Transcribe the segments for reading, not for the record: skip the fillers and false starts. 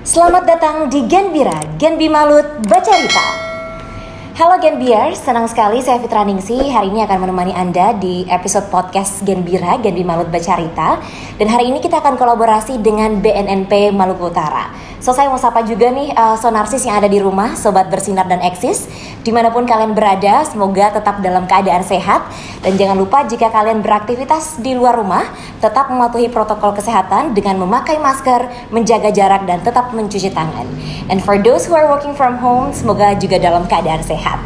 Selamat datang di Genbira, Genbi Malut Bacarita. Halo Genbiers, senang sekali saya Fitra Ningsi hari ini akan menemani Anda di episode podcast Genbira, Genbi Malut Bacarita. Dan hari ini kita akan kolaborasi dengan BNNP Maluku Utara. So saya mau sapa juga nih sonarsis yang ada di rumah, sobat bersinar dan eksis. Dimanapun kalian berada, semoga tetap dalam keadaan sehat. Dan jangan lupa jika kalian beraktivitas di luar rumah, tetap mematuhi protokol kesehatan dengan memakai masker, menjaga jarak dan tetap mencuci tangan. And for those who are working from home, semoga juga dalam keadaan sehat.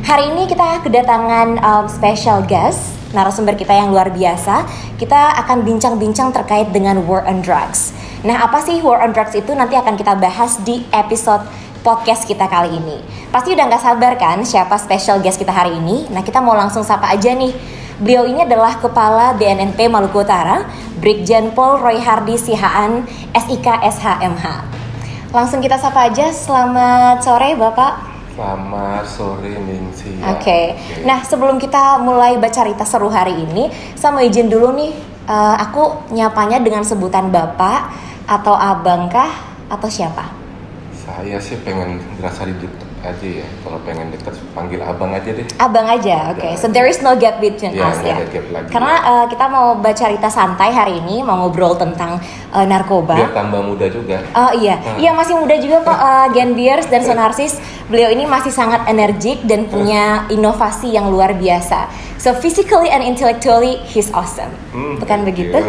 Hari ini kita kedatangan special guest, narasumber kita yang luar biasa. Kita akan bincang-bincang terkait dengan war on drugs. Nah, apa sih war on drugs itu? Nanti akan kita bahas di episode podcast kita kali ini. Pasti udah gak sabar kan siapa special guest kita hari ini? Nah, kita mau langsung sapa aja nih. Beliau ini adalah Kepala BNNP Maluku Utara, Brigjen Pol Roy Hardy Sihaan, SIK SHMH. Langsung kita sapa aja. Selamat sore Bapak. Selamat sore Ningsi. Oke. Nah, sebelum kita mulai bercerita seru hari ini, saya mau izin dulu nih, aku nyapanya dengan sebutan Bapak atau Abang kah atau siapa? Saya sih pengen berasa deket aja ya. Kalau pengen deket panggil abang aja deh. Abang aja, oke. So there is no gap between us ya. Ada gap lagi. Karena kita mau bercerita santai hari ini, mau ngobrol tentang narkoba. Biar tambah muda juga. Oh iya, iya masih muda juga kok Genbiers dan Sonarsis. Beliau ini masih sangat energik dan punya inovasi yang luar biasa. So physically and intellectually he's awesome. Bukan begitu?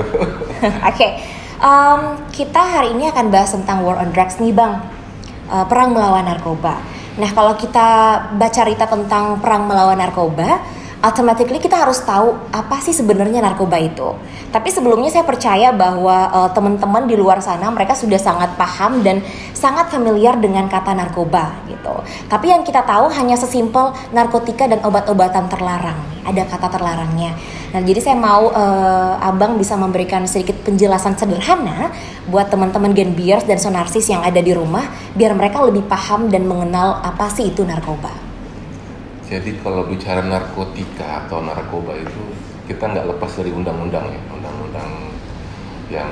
Oke. Kita hari ini akan bahas tentang war on drugs nih Bang. Perang melawan narkoba. Nah, kalau kita baca cerita tentang perang melawan narkoba, automatically kita harus tahu apa sih sebenarnya narkoba itu. Tapi sebelumnya saya percaya bahwa teman-teman di luar sana mereka sudah sangat paham dan sangat familiar dengan kata narkoba gitu. Tapi yang kita tahu hanya sesimpel narkotika dan obat-obatan terlarang. Ada kata terlarangnya. Nah, jadi saya mau Abang bisa memberikan sedikit penjelasan sederhana buat teman-teman Genbiers dan Sonarsis yang ada di rumah biar mereka lebih paham dan mengenal apa sih itu narkoba. Jadi kalau bicara narkotika atau narkoba itu kita nggak lepas dari undang-undang ya. Undang-undang yang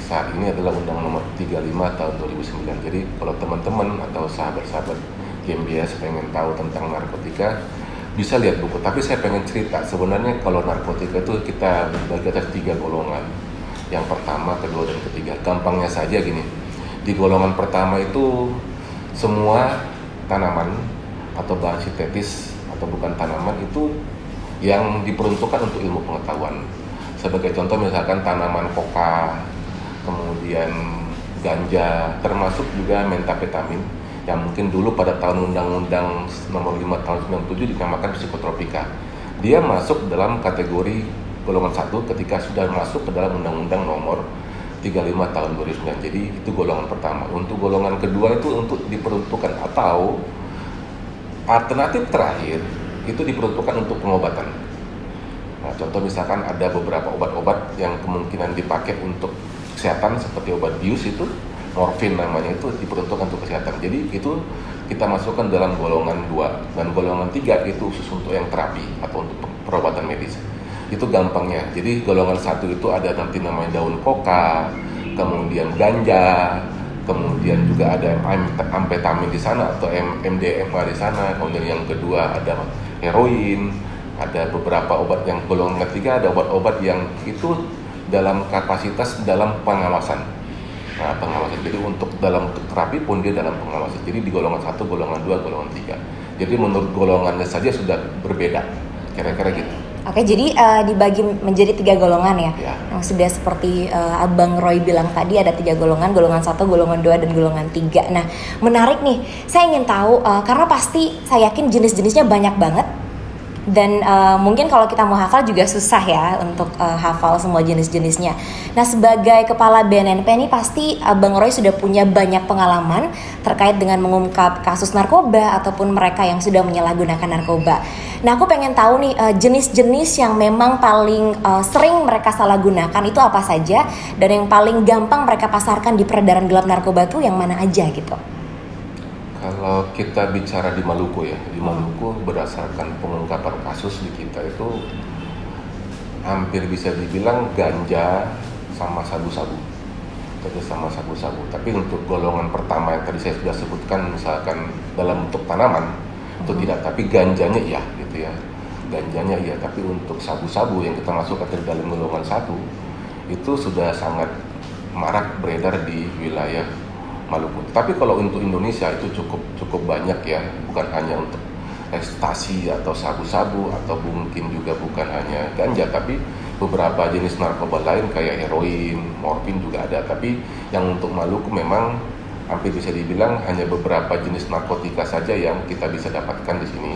saat ini adalah Undang Nomor 35 tahun 2009. Jadi kalau teman-teman atau sahabat-sahabat Genbiers pengen tahu tentang narkotika, bisa lihat buku. Tapi saya pengen cerita, sebenarnya kalau narkotika itu kita bagi atas 3 golongan. Yang pertama, kedua, dan ketiga. Gampangnya saja gini, di golongan pertama itu semua tanaman atau bahan sintetis atau bukan tanaman itu yang diperuntukkan untuk ilmu pengetahuan. Sebagai contoh misalkan tanaman koka, kemudian ganja, termasuk juga methamphetamine yang mungkin dulu pada tahun Undang-Undang Nomor 5 tahun 97 dinamakan psikotropika. Dia masuk dalam kategori golongan 1 ketika sudah masuk ke dalam Undang-Undang Nomor 35 tahun 2009. Jadi itu golongan pertama. Untuk golongan kedua itu untuk diperuntukkan atau alternatif terakhir itu diperuntukkan untuk pengobatan. Nah, contoh misalkan ada beberapa obat-obat yang kemungkinan dipakai untuk kesehatan seperti obat bius itu, morfin namanya, itu diperuntukkan untuk kesehatan. Jadi itu kita masukkan dalam golongan 2 dan golongan 3 itu khusus untuk yang terapi atau untuk perobatan medis. Itu gampangnya. Jadi golongan 1 itu ada nanti namanya daun koka, kemudian ganja, kemudian juga ada amfetamin di sana atau MDMA di sana. Kemudian yang kedua ada heroin, ada beberapa obat yang golongan ketiga ada obat-obat yang itu dalam kapasitas dalam pengawasan. Nah, pengawasan. Jadi untuk dalam terapi pun dia dalam pengawasan. Jadi di golongan 1, golongan 2, golongan 3. Jadi menurut golongannya saja sudah berbeda. Kira-kira gitu. Oke, jadi dibagi menjadi 3 golongan ya. Yang sudah seperti Abang Roy bilang tadi ada 3 golongan, golongan 1, golongan 2, dan golongan 3. Nah, menarik nih. Saya ingin tahu karena pasti saya yakin jenis-jenisnya banyak banget. Dan mungkin kalau kita mau hafal juga susah ya untuk hafal semua jenis-jenisnya. Nah, sebagai kepala BNNP ini pasti Abang Roy sudah punya banyak pengalaman terkait dengan mengungkap kasus narkoba ataupun mereka yang sudah menyalahgunakan narkoba. Nah, aku pengen tahu nih jenis-jenis yang memang paling sering mereka salah gunakan itu apa saja, dan yang paling gampang mereka pasarkan di peredaran gelap narkoba itu yang mana aja gitu. Kalau kita bicara di Maluku ya, di Maluku berdasarkan pengungkapan kasus di kita itu hampir bisa dibilang ganja sama sabu-sabu. kerjasama sabu-sabu. Tapi untuk golongan pertama yang tadi saya sudah sebutkan, misalkan dalam bentuk tanaman itu tidak, tapi ganjanya iya gitu ya. Ganjanya iya, tapi untuk sabu-sabu yang kita masukkan ke dalam golongan 1 itu sudah sangat marak beredar di wilayah Maluku. Tapi kalau untuk Indonesia itu cukup banyak ya, bukan hanya untuk ekstasi atau sabu-sabu atau mungkin juga bukan hanya ganja, tapi beberapa jenis narkoba lain kayak heroin, morfin juga ada. Tapi yang untuk Maluku memang hampir bisa dibilang hanya beberapa jenis narkotika saja yang kita bisa dapatkan di sini.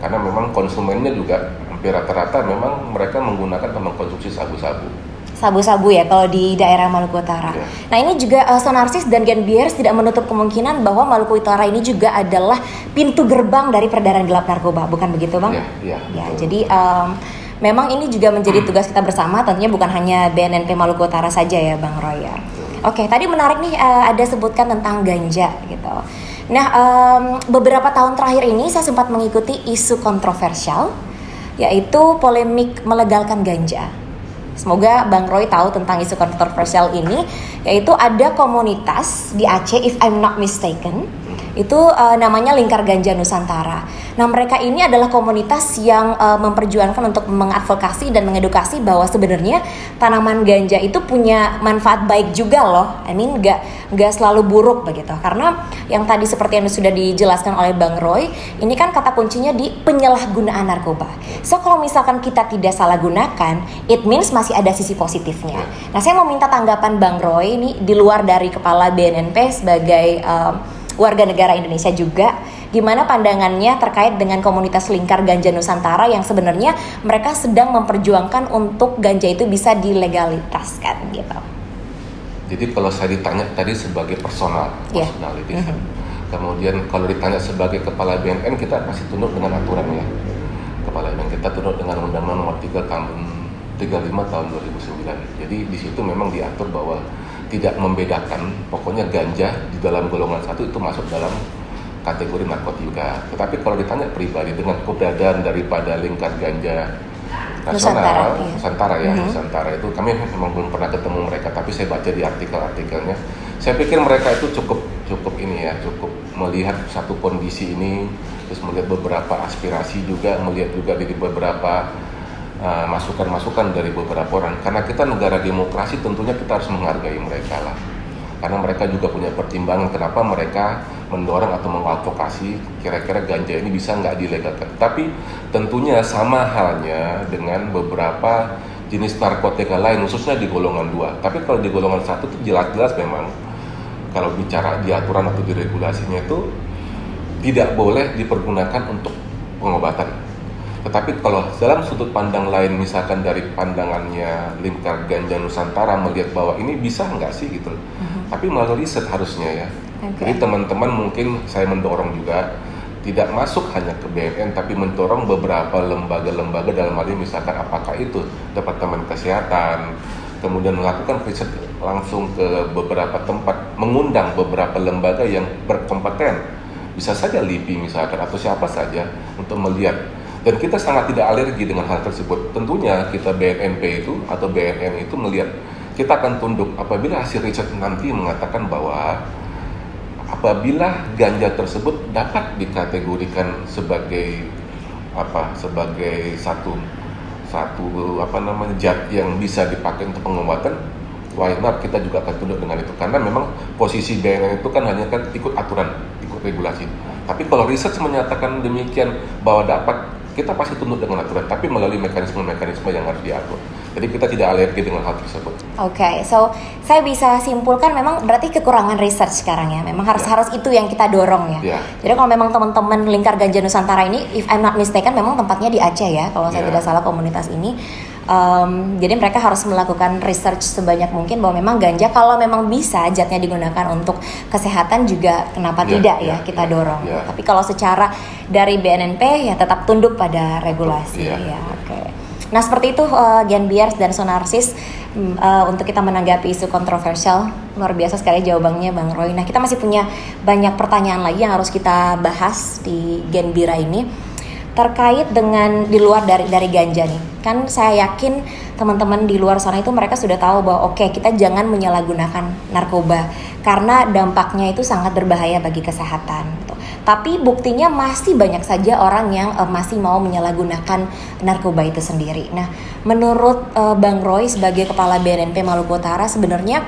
Karena memang konsumennya juga hampir rata-rata memang mereka menggunakan atau mengkonsumsi sabu-sabu. Sabu-sabu ya kalau di daerah Maluku Utara. Ya. Nah ini juga Sonarsis dan Gen Bears tidak menutup kemungkinan bahwa Maluku Utara ini juga adalah pintu gerbang dari peredaran gelap narkoba, bukan begitu Bang? Iya. Ya, jadi memang ini juga menjadi tugas kita bersama, tentunya bukan hanya BNNP Maluku Utara saja ya Bang Roy ya. Oke, tadi menarik nih ada sebutkan tentang ganja gitu. Nah, beberapa tahun terakhir ini saya sempat mengikuti isu kontroversial, yaitu polemik melegalkan ganja. Semoga Bang Roy tahu tentang isu kontroversial ini, yaitu ada komunitas di Aceh, if I'm not mistaken, itu namanya Lingkar Ganja Nusantara. Nah mereka ini adalah komunitas yang memperjuangkan untuk mengadvokasi dan mengedukasi bahwa sebenarnya tanaman ganja itu punya manfaat baik juga loh. I mean nggak selalu buruk begitu. Karena yang tadi seperti yang sudah dijelaskan oleh Bang Roy, ini kan kata kuncinya di penyalahgunaan narkoba. So kalau misalkan kita tidak salah gunakan, it means masih ada sisi positifnya. Nah saya mau minta tanggapan Bang Roy ini di luar dari kepala BNNP sebagai warga negara Indonesia juga, gimana pandangannya terkait dengan komunitas Lingkar Ganja Nusantara yang sebenarnya mereka sedang memperjuangkan untuk ganja itu bisa dilegalitaskan gitu. Jadi kalau saya ditanya tadi sebagai personalitas, kemudian kalau ditanya sebagai kepala BNN, kita pasti tunduk dengan aturannya. Kepala BNN kita tunduk dengan Undang-Undang Nomor 35 tahun 2009. Jadi di situ memang diatur bahwa tidak membedakan, pokoknya ganja di dalam golongan 1 itu masuk dalam kategori narkotika. Tetapi kalau ditanya pribadi dengan keberadaan daripada Lingkar Ganja Nasional, Nusantara itu kami memang belum pernah ketemu mereka, tapi saya baca di artikelnya. Saya pikir mereka itu cukup cukup melihat satu kondisi ini, terus melihat beberapa aspirasi juga, melihat juga dari beberapa masukan-masukan dari beberapa orang. Karena kita negara demokrasi, tentunya kita harus menghargai mereka lah. Karena mereka juga punya pertimbangan kenapa mereka mendorong atau mengadvokasi kira-kira ganja ini bisa nggak dilegalkan. Tapi tentunya sama halnya dengan beberapa jenis narkotika lain, khususnya di golongan 2. Tapi kalau di golongan 1 itu jelas-jelas memang kalau bicara di aturan atau di regulasinya itu tidak boleh dipergunakan untuk pengobatan. Tetapi kalau dalam sudut pandang lain, misalkan dari pandangannya Lingkar Ganja Nusantara melihat bahwa ini bisa nggak sih gitu, tapi melalui riset harusnya ya. Jadi teman-teman mungkin saya mendorong juga tidak masuk hanya ke BNN, tapi mendorong beberapa lembaga-lembaga dalam hal ini, misalkan apakah itu Departemen Kesehatan, kemudian melakukan riset langsung ke beberapa tempat, mengundang beberapa lembaga yang berkompeten, bisa saja LIPI misalkan atau siapa saja untuk melihat. Dan kita sangat tidak alergi dengan hal tersebut. Tentunya kita BNNP itu atau BNN itu melihat, kita akan tunduk apabila hasil riset nanti mengatakan bahwa apabila ganja tersebut dapat dikategorikan sebagai satu zat yang bisa dipakai untuk pengobatan, why not, kita juga akan tunduk dengan itu. Karena memang posisi BNN itu kan hanya kan ikut aturan, ikut regulasi. Tapi kalau riset menyatakan demikian bahwa dapat, kita pasti tunduk dengan aturan, tapi melalui mekanisme-mekanisme yang harus diatur. Jadi kita tidak alergi dengan hal tersebut. Oke, so saya bisa simpulkan memang berarti kekurangan research sekarang ya. Memang harus itu yang kita dorong ya. Jadi kalau memang teman-teman Lingkar Ganja Nusantara ini, if I'm not mistaken, memang tempatnya di Aceh ya, kalau saya tidak salah komunitas ini. Jadi mereka harus melakukan research sebanyak mungkin bahwa memang ganja kalau memang bisa zatnya digunakan untuk kesehatan juga kenapa tidak ya kita dorong. Tapi kalau secara dari BNNP ya tetap tunduk pada regulasi ya. Oke. Nah seperti itu Gen Bears dan Sonarsis untuk kita menanggapi isu kontroversial. Luar biasa sekali jawabannya Bang Roy. Nah kita masih punya banyak pertanyaan lagi yang harus kita bahas di Gen Bira ini. terkait dengan di luar dari ganja nih. Kan saya yakin teman-teman di luar sana itu mereka sudah tahu bahwa oke, kita jangan menyalahgunakan narkoba karena dampaknya itu sangat berbahaya bagi kesehatan gitu. Tapi buktinya masih banyak saja orang yang masih mau menyalahgunakan narkoba itu sendiri. Nah, menurut Bang Roy sebagai Kepala BNNP Maluku Utara, sebenarnya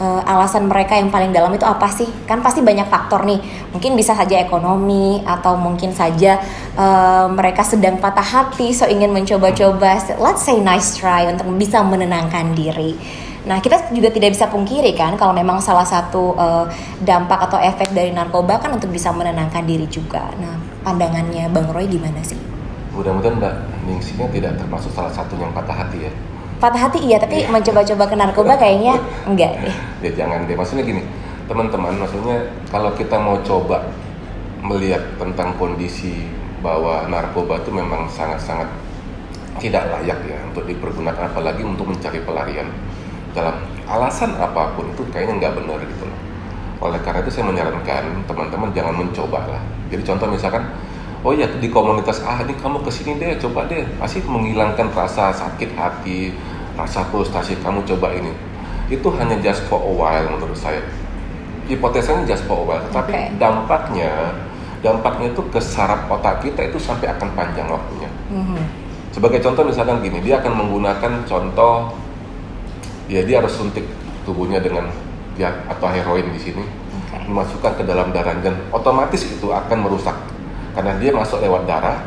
alasan mereka yang paling dalam itu apa sih? Kan pasti banyak faktor nih. Mungkin bisa saja ekonomi, atau mungkin saja mereka sedang patah hati, so ingin mencoba-coba, let's say nice try untuk bisa menenangkan diri. Nah, kita juga tidak bisa pungkiri kan kalau memang salah satu dampak atau efek dari narkoba kan untuk bisa menenangkan diri juga. Nah, pandangannya Bang Roy gimana sih? Mudah-mudahan Mbak Ningsinya tidak termasuk salah satu yang patah hati ya. Patah hati iya, tapi mencoba-coba ke narkoba kayaknya enggak deh. Ya jangan deh, maksudnya gini teman-teman, maksudnya kalau kita mau coba melihat tentang kondisi bahwa narkoba itu memang sangat-sangat tidak layak ya untuk dipergunakan, apalagi untuk mencari pelarian dalam alasan apapun, itu kayaknya nggak benar gitu loh. Oleh karena itu saya menyarankan teman-teman jangan mencoba lah. Jadi contoh misalkan, oh ya di komunitas ini kamu kesini deh, coba deh, pasti menghilangkan rasa sakit hati, rasa frustasi, kamu coba ini. Itu hanya just for a while menurut saya. Hipotesanya just for a while, tapi dampaknya itu ke saraf otak kita itu sampai akan panjang waktunya. Sebagai contoh misalkan gini, dia akan menggunakan contoh, ya dia harus suntik tubuhnya dengan ya atau heroin di sini, dimasukkan ke dalam darah, dan otomatis itu akan merusak. Karena dia masuk lewat darah,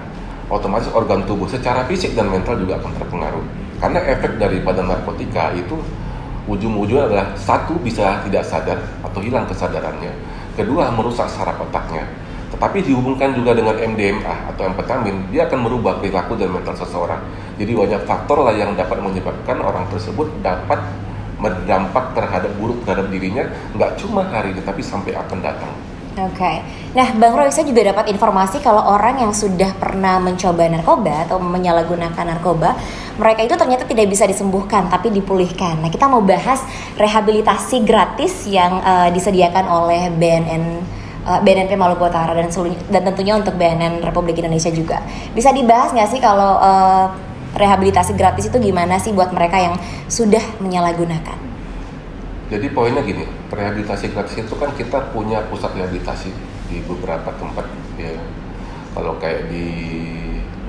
otomatis organ tubuh secara fisik dan mental juga akan terpengaruh. Karena efek daripada narkotika itu ujung-ujungnya adalah satu, bisa tidak sadar atau hilang kesadarannya. Kedua, merusak saraf otaknya. Tetapi dihubungkan juga dengan MDMA atau amfetamin, dia akan merubah perilaku dan mental seseorang. Jadi banyak faktor lah yang dapat menyebabkan orang tersebut dapat berdampak buruk terhadap dirinya, nggak cuma hari ini, tapi sampai akan datang. Oke. Nah, Bang Roy, saya juga dapat informasi kalau orang yang sudah pernah mencoba narkoba atau menyalahgunakan narkoba, mereka itu ternyata tidak bisa disembuhkan, tapi dipulihkan. Nah, kita mau bahas rehabilitasi gratis yang disediakan oleh BNNP Maluku Utara dan tentunya untuk BNN Republik Indonesia juga. Bisa dibahas nggak sih kalau rehabilitasi gratis itu gimana sih buat mereka yang sudah menyalahgunakan? Jadi poinnya gini, rehabilitasi gratis itu kan kita punya pusat rehabilitasi di beberapa tempat ya. Kalau kayak di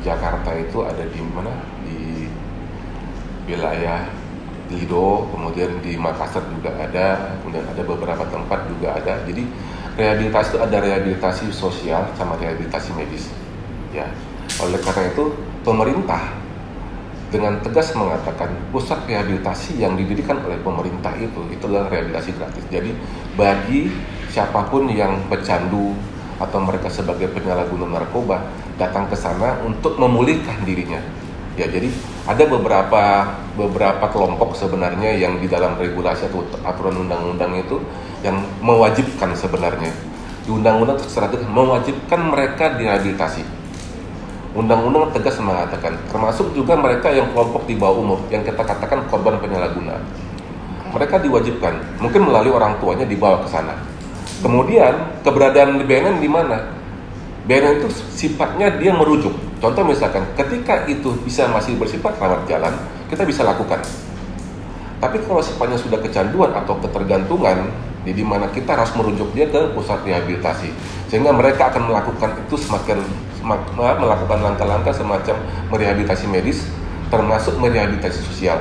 Jakarta itu ada di mana? Di wilayah Lido, kemudian di Makassar juga ada, kemudian ada beberapa tempat juga ada. Jadi rehabilitasi itu ada rehabilitasi sosial sama rehabilitasi medis. Ya. Oleh karena itu pemerintah dengan tegas mengatakan pusat rehabilitasi yang didirikan oleh pemerintah itu adalah rehabilitasi gratis. Jadi bagi siapapun yang pecandu atau mereka sebagai penyalahguna narkoba datang ke sana untuk memulihkan dirinya. Ya, jadi ada beberapa kelompok sebenarnya yang di dalam regulasi atau aturan undang-undang itu yang mewajibkan sebenarnya. Di undang-undang tersebut mewajibkan mereka direhabilitasi. Undang-undang tegas mengatakan, termasuk juga mereka yang kelompok di bawah umur, yang kita katakan korban penyalahgunaan. Mereka diwajibkan, mungkin melalui orang tuanya dibawa ke sana. Kemudian keberadaan BNN di mana? BNN itu sifatnya dia merujuk. Contoh misalkan, ketika itu masih bersifat rawat jalan, kita bisa lakukan. Tapi kalau sifatnya sudah kecanduan atau ketergantungan, di mana kita harus merujuk dia ke pusat rehabilitasi, sehingga mereka akan melakukan itu melakukan langkah-langkah semacam merehabilitasi medis, termasuk merehabilitasi sosial.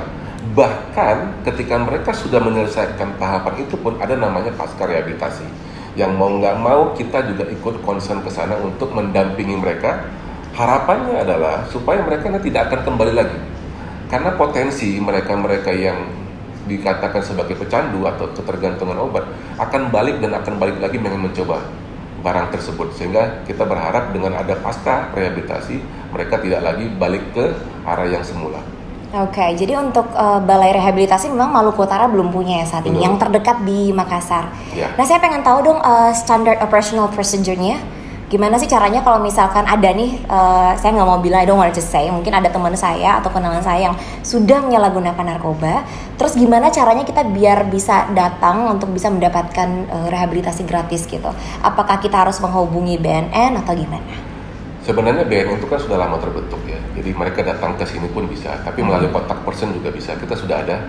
Bahkan ketika mereka sudah menyelesaikan tahapan itu pun ada namanya pasca rehabilitasi, yang mau nggak mau kita juga ikut concern ke sana untuk mendampingi mereka. Harapannya adalah supaya mereka tidak akan kembali lagi, karena potensi mereka yang dikatakan sebagai pecandu atau ketergantungan obat akan balik lagi dengan mencoba barang tersebut, sehingga kita berharap dengan ada pasca rehabilitasi mereka tidak lagi balik ke arah yang semula. Oke, jadi untuk balai rehabilitasi memang Maluku Utara belum punya ya saat ini, yang terdekat di Makassar. Ya. Nah, saya pengen tahu dong standard operational procedure-nya. Gimana sih caranya kalau misalkan ada nih, saya nggak mau bilang, I don't want to say, mungkin ada teman saya atau kenalan saya yang sudah menyalahgunakan narkoba, terus gimana caranya kita biar bisa datang untuk bisa mendapatkan rehabilitasi gratis gitu? Apakah kita harus menghubungi BNN atau gimana? Sebenarnya BNN itu kan sudah lama terbentuk ya, jadi mereka datang ke sini pun bisa, tapi melalui kontak person juga bisa. Kita sudah ada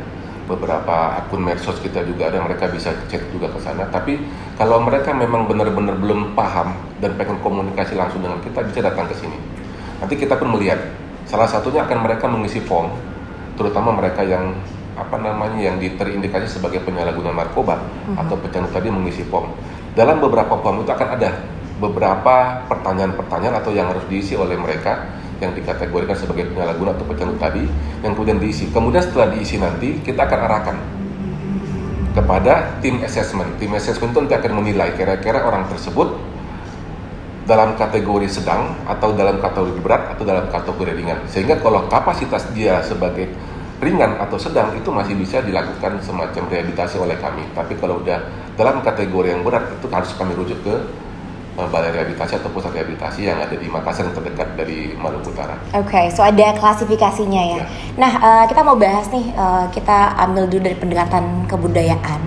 beberapa akun medsos kita juga ada, mereka bisa chat juga ke sana. Tapi kalau mereka memang benar-benar belum paham dan pengen komunikasi langsung dengan kita, bisa datang ke sini. Nanti kita pun melihat, salah satunya akan mereka mengisi form, terutama mereka yang yang terindikasi sebagai penyalahguna narkoba atau pecandu tadi mengisi form. Dalam beberapa form itu akan ada beberapa pertanyaan-pertanyaan atau yang harus diisi oleh mereka yang dikategorikan sebagai penyalahguna atau pecandu tadi, yang kemudian diisi. Kemudian setelah diisi nanti kita akan arahkan kepada tim assessment. Tim assessment itu nanti akan menilai kira-kira orang tersebut dalam kategori sedang atau dalam kategori berat atau dalam kategori ringan. Sehingga kalau kapasitas dia sebagai ringan atau sedang itu masih bisa dilakukan semacam rehabilitasi oleh kami. Tapi kalau udah dalam kategori yang berat itu harus kami rujuk ke balai rehabilitasi atau pusat rehabilitasi yang ada di Makassar yang terdekat dari Maluku Utara. Oke, so ada klasifikasinya ya. Nah, kita mau bahas nih, kita ambil dulu dari pendekatan kebudayaan.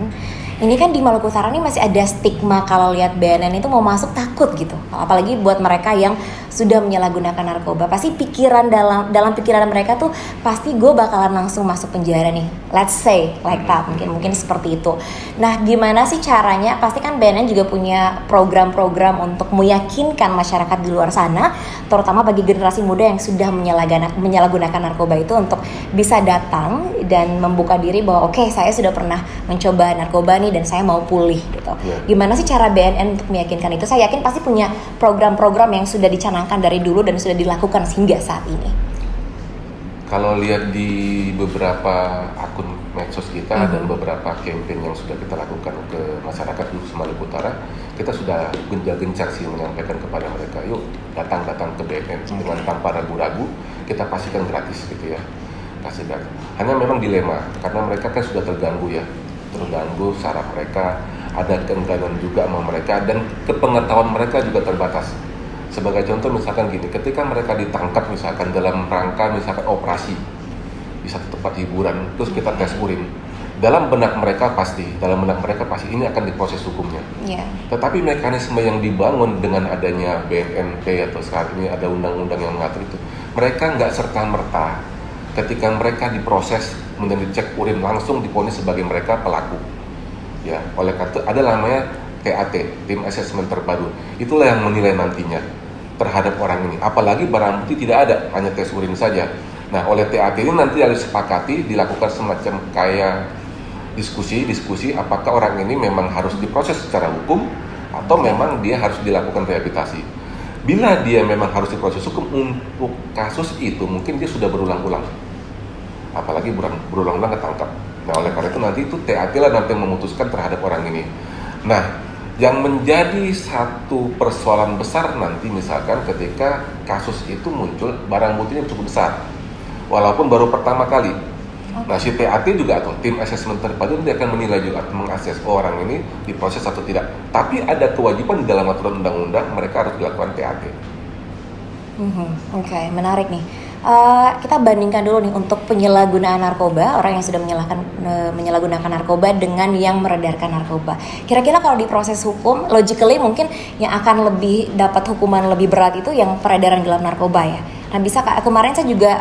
Ini kan di Maluku Utara nih masih ada stigma kalau lihat BNN itu mau masuk takut gitu. Apalagi buat mereka yang sudah menyalahgunakan narkoba. Pasti pikiran dalam pikiran mereka tuh pasti gue bakalan langsung masuk penjara nih. Let's say like that, mungkin seperti itu. Nah, gimana sih caranya? Pasti kan BNN juga punya program-program untuk meyakinkan masyarakat di luar sana, terutama bagi generasi muda yang sudah menyalahgunakan narkoba itu untuk bisa datang dan membuka diri bahwa oke, saya sudah pernah mencoba narkoba nih dan saya mau pulih gitu. Gimana sih cara BNN untuk meyakinkan itu? Saya yakin pasti punya program-program yang sudah dicanangkan dari dulu dan sudah dilakukan hingga saat ini. Kalau lihat di beberapa akun medsos kita dan beberapa campaign yang sudah kita lakukan ke masyarakat di Maluku Utara, kita sudah gencar sih menyampaikan kepada mereka, yuk datang ke BNN dengan tanpa ragu-ragu, kita pastikan gratis gitu ya. Kasih gratis. Hanya memang dilema karena mereka kan sudah terganggu saraf mereka, ada keengganan juga sama mereka dan kepengetahuan mereka juga terbatas. Sebagai contoh misalkan gini, ketika mereka ditangkap misalkan dalam rangka misalkan operasi di satu tempat hiburan, terus kita tes urin, dalam benak mereka pasti ini akan diproses hukumnya. Tetapi mekanisme yang dibangun dengan adanya BNNP atau saat ini ada undang-undang yang mengatur itu, mereka nggak serta-merta ketika mereka diproses kemudian dicek urin langsung divonis sebagai mereka pelaku. Ya, oleh karena itu ada namanya TAT, tim assessment terpadu. Itulah yang menilai nantinya terhadap orang ini. Apalagi barang bukti tidak ada, hanya tes urin saja. Nah, oleh TAT ini nanti harus disepakati dilakukan semacam kayak diskusi apakah orang ini memang harus diproses secara hukum atau memang dia harus dilakukan rehabilitasi. Bila dia memang harus diproses hukum untuk kasus itu, mungkin dia sudah berulang-ulang. Apalagi berulang-ulang ketangkap. Nah, oleh karena itu nanti itu TAT lah nanti yang memutuskan terhadap orang ini. Nah, yang menjadi satu persoalan besar nanti misalkan ketika kasus itu muncul barang buktinya cukup besar, walaupun baru pertama kali. Nah, si TAT juga atau tim assessment terpadu dia akan menilai juga, mengakses orang ini diproses atau tidak. Tapi ada kewajiban di dalam aturan undang-undang mereka harus dilakukan TAT. Oke, menarik nih. Kita bandingkan dulu nih untuk penyalahgunaan narkoba, orang yang sudah menyalahgunakan narkoba dengan yang meredarkan narkoba. Kira-kira kalau diproses hukum, logically mungkin yang akan lebih dapat hukuman lebih berat itu yang peredaran gelap narkoba ya. Nah, bisa kemarin saya juga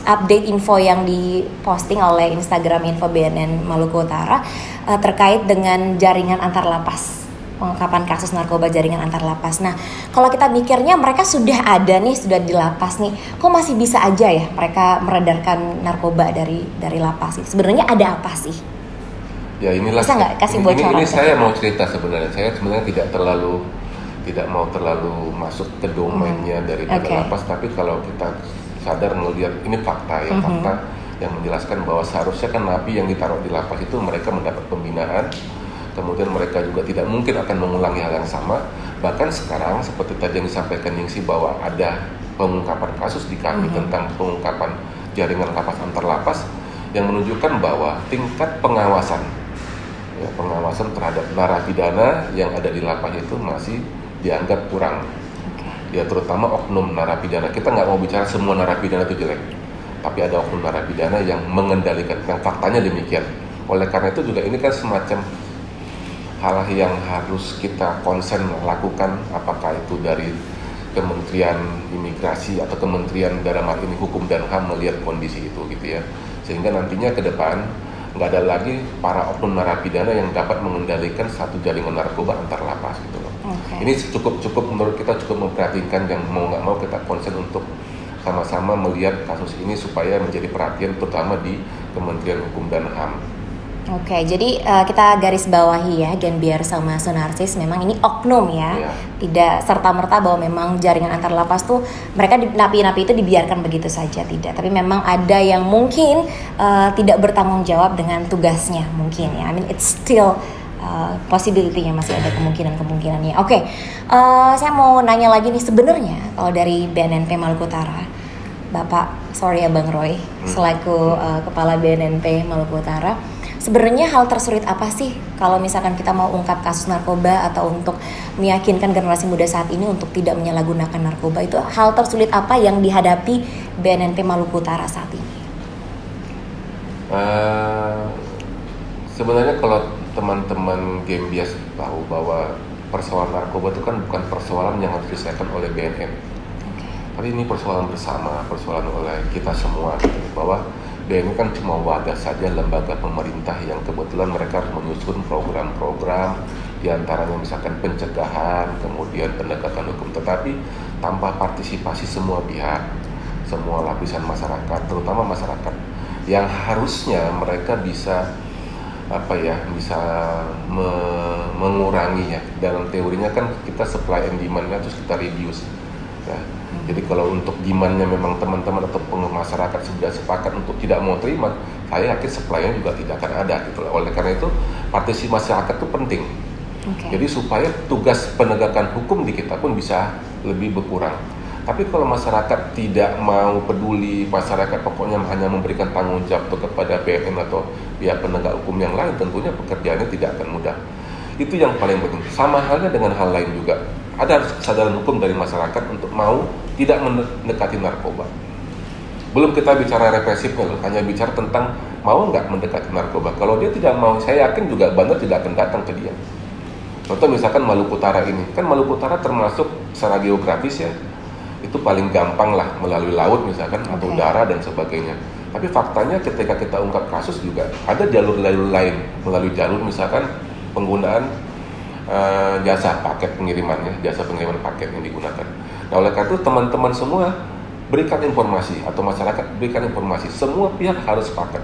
update info yang diposting oleh Instagram Info BNN Maluku Utara terkait dengan jaringan antar lapas, pengungkapan kasus narkoba jaringan antar lapas. Nah, kalau kita mikirnya mereka sudah ada nih, sudah di lapas nih, kok masih bisa aja ya mereka meredarkan narkoba dari lapas itu? Sebenarnya ada apa sih? Ya inilah. Bisa nggak kasih bocoran? Ini saya mau cerita sebenarnya. Saya sebenarnya tidak mau terlalu masuk ke domainnya daripada lapas, tapi kalau kita sadar melihat ini fakta ya, fakta yang menjelaskan bahwa seharusnya kan napi yang ditaruh di lapas itu mereka mendapat pembinaan. Kemudian mereka juga tidak mungkin akan mengulangi hal yang sama. Bahkan sekarang seperti tadi yang disampaikan Ningsi bahwa ada pengungkapan kasus di kami tentang pengungkapan jaringan lapas antar lapas yang menunjukkan bahwa tingkat pengawasan terhadap narapidana yang ada di lapas itu masih dianggap kurang. Ya terutama oknum narapidana. Kita nggak mau bicara semua narapidana itu jelek, tapi ada oknum narapidana yang mengendalikan, yang faktanya demikian. Oleh karena itu juga ini kan semacam hal yang harus kita konsen lakukan, apakah itu dari Kementerian Imigrasi atau Kementerian dalam hal ini Hukum dan HAM melihat kondisi itu gitu ya, sehingga nantinya ke depan nggak ada lagi para oknum narapidana yang dapat mengendalikan satu jaringan narkoba antar lapas gitu loh. Ini cukup menurut kita cukup memperhatikan, yang mau nggak mau kita concern untuk sama-sama melihat kasus ini supaya menjadi perhatian terutama di Kementerian Hukum dan HAM. Oke, jadi kita garis bawahi ya, Genbiar sama Sunarsis, memang ini oknum ya, tidak serta-merta bahwa memang jaringan antar lapas tuh mereka napi-napi itu dibiarkan begitu saja, tidak. Tapi memang ada yang mungkin tidak bertanggung jawab dengan tugasnya mungkin ya. I mean it's still possibility-nya, masih ada kemungkinan-kemungkinannya. Oke, saya mau nanya lagi nih, sebenarnya kalau dari BNNP Maluku Utara, Bapak, sorry ya Bang Roy, selaku Kepala BNNP Maluku Utara, sebenarnya hal tersulit apa sih kalau misalkan kita mau ungkap kasus narkoba atau untuk meyakinkan generasi muda saat ini untuk tidak menyalahgunakan narkoba, itu hal tersulit apa yang dihadapi BNNP Maluku Utara saat ini? Sebenarnya kalau teman-teman Gembias tahu bahwa persoalan narkoba itu kan bukan persoalan yang harus diselesaikan oleh BNN, tapi ini persoalan bersama, persoalan oleh kita semua gitu, bahwa BNN kan cuma wadah saja, lembaga pemerintah yang kebetulan mereka harus menyusun program-program, diantaranya misalkan pencegahan, kemudian penegakan hukum, tetapi tanpa partisipasi semua pihak, semua lapisan masyarakat, terutama masyarakat yang harusnya mereka bisa bisa mengurangi ya. Dalam teorinya kan kita supply and demand-nya terus kita reduce ya. Jadi kalau untuk demand-nya memang teman-teman atau masyarakat sudah sepakat untuk tidak mau terima, saya yakin supply-nya juga tidak akan ada gitu. Oleh karena itu partisipasi masyarakat itu penting. Jadi supaya tugas penegakan hukum di kita pun bisa lebih berkurang. Tapi kalau masyarakat tidak mau peduli, masyarakat pokoknya hanya memberikan tanggung jawab kepada BNN atau pihak penegak hukum yang lain, tentunya pekerjaannya tidak akan mudah. Itu yang paling penting. Sama halnya dengan hal lain juga. Ada kesadaran hukum dari masyarakat untuk mau tidak mendekati narkoba. Belum kita bicara represifnya loh, hanya bicara tentang mau nggak mendekati narkoba. Kalau dia tidak mau, saya yakin juga bandar tidak akan datang ke dia. Contoh misalkan Maluku Utara ini, kan Maluku Utara termasuk secara geografis ya, itu paling gampang lah melalui laut misalkan atau udara dan sebagainya. Tapi faktanya ketika kita ungkap kasus juga ada jalur-jalur lain, melalui jalur misalkan penggunaan jasa paket pengirimannya, jasa pengiriman paket yang digunakan. Nah oleh karena itu teman-teman semua berikan informasi atau masyarakat berikan informasi, semua pihak harus sepakat.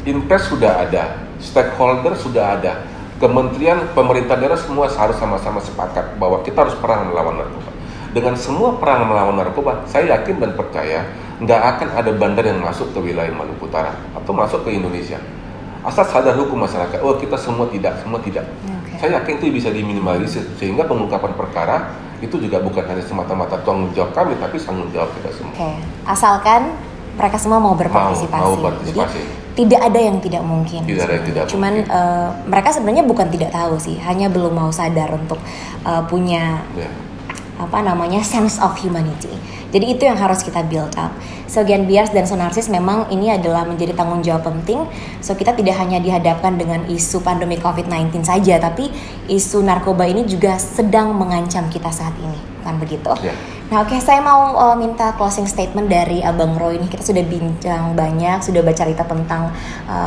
Impres sudah ada, stakeholder sudah ada, kementerian, pemerintah daerah semua harus sama-sama sepakat bahwa kita harus perang melawan narkoba. Dengan semua perang melawan narkoba, saya yakin dan percaya nggak akan ada bandar yang masuk ke wilayah Maluku Utara atau masuk ke Indonesia. Asal sadar hukum masyarakat, kita semua tidak. Saya yakin itu bisa diminimalisir sehingga pengungkapan perkara itu juga bukan hanya semata-mata tanggung jawab kami, tapi tanggung jawab kita semua. Asalkan mereka semua mau berpartisipasi. Mau partisipasi. Jadi tidak ada yang tidak mungkin. Tidak ada yang tidak Cuman mereka sebenarnya bukan tidak tahu sih, hanya belum mau sadar untuk punya sense of humanity. Jadi itu yang harus kita build up. So Genbiars dan Sunarsis memang ini adalah menjadi tanggung jawab penting. So kita tidak hanya dihadapkan dengan isu pandemi COVID-19 saja, tapi isu narkoba ini juga sedang mengancam kita saat ini, bukan begitu? Nah saya mau minta closing statement dari Abang Roy ini. Kita sudah bincang banyak, sudah baca cerita tentang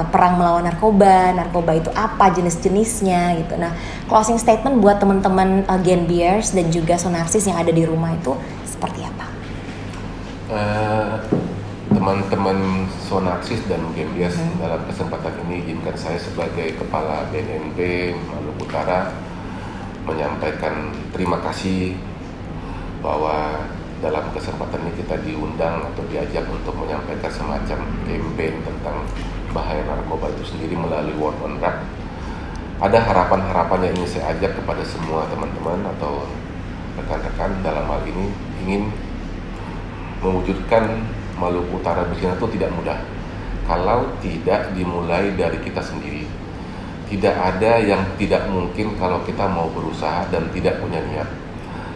perang melawan narkoba itu apa jenis-jenisnya gitu. Nah closing statement buat teman-teman Genbiars dan juga Sunarsis yang ada di rumah itu seperti apa? Teman-teman Sunarsis dan Genbiars, dalam kesempatan ini izinkan saya sebagai Kepala BNNP Maluku Utara menyampaikan terima kasih bahwa dalam kesempatan ini kita diundang atau diajak untuk menyampaikan semacam campaign tentang bahaya narkoba itu sendiri melalui War on Drug. Ada harapan-harapan yang ingin saya ajak kepada semua teman-teman atau rekan-rekan dalam hal ini ingin mewujudkan Maluku Utara bersih itu tidak mudah kalau tidak dimulai dari kita sendiri. Tidak ada yang tidak mungkin kalau kita mau berusaha dan tidak punya niat.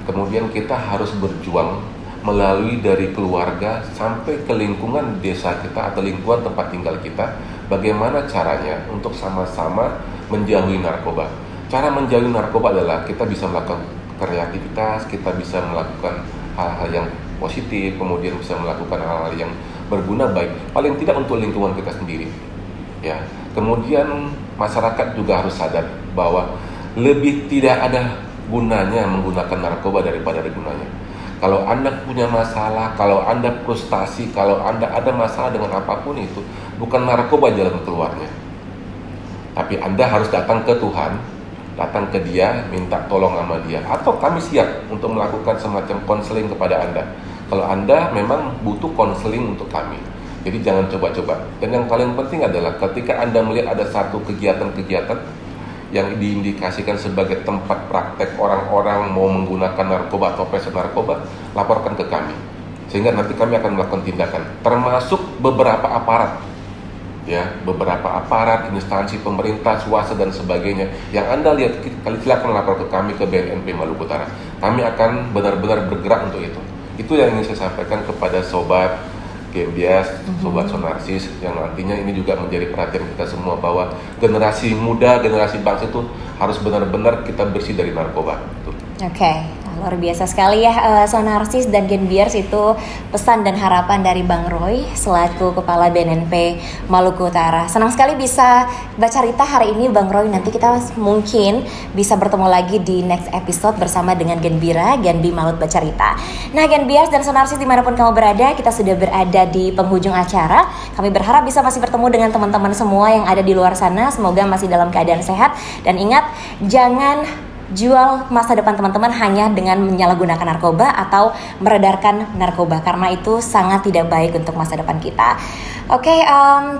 Kemudian kita harus berjuang melalui dari keluarga sampai ke lingkungan desa kita atau lingkungan tempat tinggal kita. Bagaimana caranya untuk sama-sama menjauhi narkoba. Cara menjauhi narkoba adalah kita bisa melakukan kreativitas, kita bisa melakukan hal-hal yang positif, kemudian bisa melakukan hal-hal yang berguna baik, paling tidak untuk lingkungan kita sendiri. Ya, kemudian masyarakat juga harus sadar bahwa lebih tidak ada gunanya menggunakan narkoba daripada ada gunanya. Kalau Anda punya masalah, kalau Anda frustasi, kalau Anda ada masalah dengan apapun itu, bukan narkoba jalan keluarnya. Tapi Anda harus datang ke Tuhan, datang ke Dia, minta tolong sama Dia. Atau kami siap untuk melakukan semacam konseling kepada Anda. Kalau Anda memang butuh konseling untuk kami. Jadi jangan coba-coba. Dan yang paling penting adalah ketika Anda melihat ada satu kegiatan-kegiatan yang diindikasikan sebagai tempat praktek orang-orang mau menggunakan narkoba atau pesan narkoba, laporkan ke kami. Sehingga nanti kami akan melakukan tindakan. Termasuk beberapa aparat. Ya, beberapa aparat, instansi pemerintah, swasta dan sebagainya yang Anda lihat, silakan lapor ke kami ke BNNP Maluku Utara. Kami akan benar-benar bergerak untuk itu. Itu yang ingin saya sampaikan kepada sobat Gembias, sobat Sonarsis, yang nantinya ini juga menjadi perhatian kita semua bahwa generasi muda, generasi bangsa itu harus benar-benar kita bersih dari narkoba. Oke. Luar biasa sekali ya Sonarsis dan Genbiars, itu pesan dan harapan dari Bang Roy selaku Kepala BNNP Maluku Utara. Senang sekali bisa bercerita hari ini Bang Roy. Nanti kita mungkin bisa bertemu lagi di next episode bersama dengan Genbira, Genbi Malut Bercerita. Nah Genbiars dan Sonarsis dimanapun kamu berada, kita sudah berada di penghujung acara. Kami berharap bisa masih bertemu dengan teman-teman semua yang ada di luar sana. Semoga masih dalam keadaan sehat. Dan ingat, jangan jual masa depan teman-teman hanya dengan menyalahgunakan narkoba atau meredarkan narkoba, karena itu sangat tidak baik untuk masa depan kita. Oke,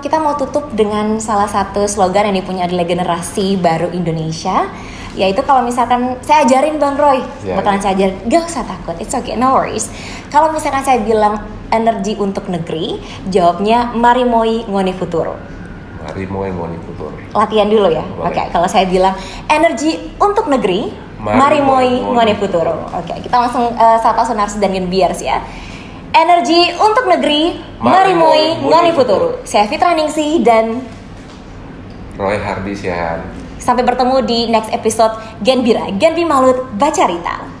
kita mau tutup dengan salah satu slogan yang dipunya oleh generasi baru Indonesia, yaitu kalau misalkan saya ajarin Bang Roy, bakalan saya ajarin, gak usah takut, it's okay, no worries. Kalau misalkan saya bilang energi untuk negeri, jawabnya mari moi ngoni futuro. Mari moi ngoni futuro. Latihan dulu ya. Oke, kalau saya bilang energi untuk negeri, mari moi ngoni futuro. Oke, kita langsung sapa Sonarsis dan Genbiars ya. Energi untuk negeri, mari moi ngoni futuro. Saya Fitra Ningsih dan Roy Hardi Siahan. Sampai bertemu di next episode Genbira, Genbi Malut Bercerita.